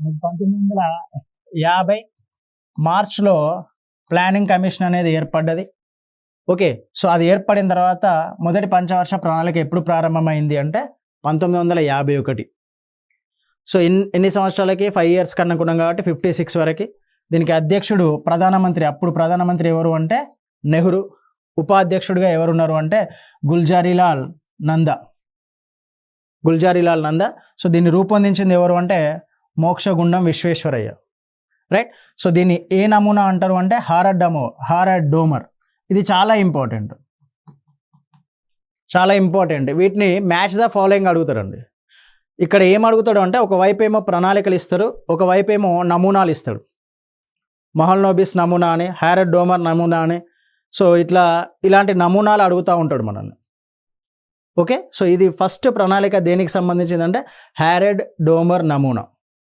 1950 మార్చ్లో planning commission అనేది ఏర్పడ్డది. ఓకే, సో అది ఏర్పడిన తర్వాత మొదటి పంచవర్ష ప్రణాళిక ఎప్పుడు ప్రారంభమైంది అంటే 1951. సో ఎన్ని సంవత్సరాలకి 5 years కనుక్కున్నాం కాబట్టి 56 వరకు. దీనికి అధ్యక్షుడు ప్రధానమంత్రి, అప్పుడు ప్రధానమంత్రి ఎవరు అంటే నెహ్రూ. ఉపాధ్యక్షుడిగా ఎవరున్నారు అంటే గుల్జారీలాల్ నందా. సో దీన్ని రూపొందించింది ఎవరు అంటే మోక్షగుండం విశ్వేశ్వరయ్య. రైట్. సో దీన్ని ఏ నమూనా అంటారు అంటే హారడ్ డోమర్. ఇది చాలా ఇంపార్టెంట్. వీటిని మ్యాచ్ ద ఫాలోయింగ్ అడుగుతారండి. ఇక్కడ ఏం అడుగుతాడు అంటే ఒకవైపు ఏమో ప్రణాళికలు ఇస్తారు, ఒకవైపు ఏమో నమూనాలు ఇస్తాడు. మహల్నోబిస్ నమూనా అని, హారడ్ డోమర్ నమూనా అని. సో ఇలాంటి నమూనాలు అడుగుతూ ఉంటాడు మనల్ని. ఓకే, సో ఇది ఫస్ట్ ప్రణాళిక దేనికి సంబంధించిందంటే హారడ్ డోమర్ నమూనా.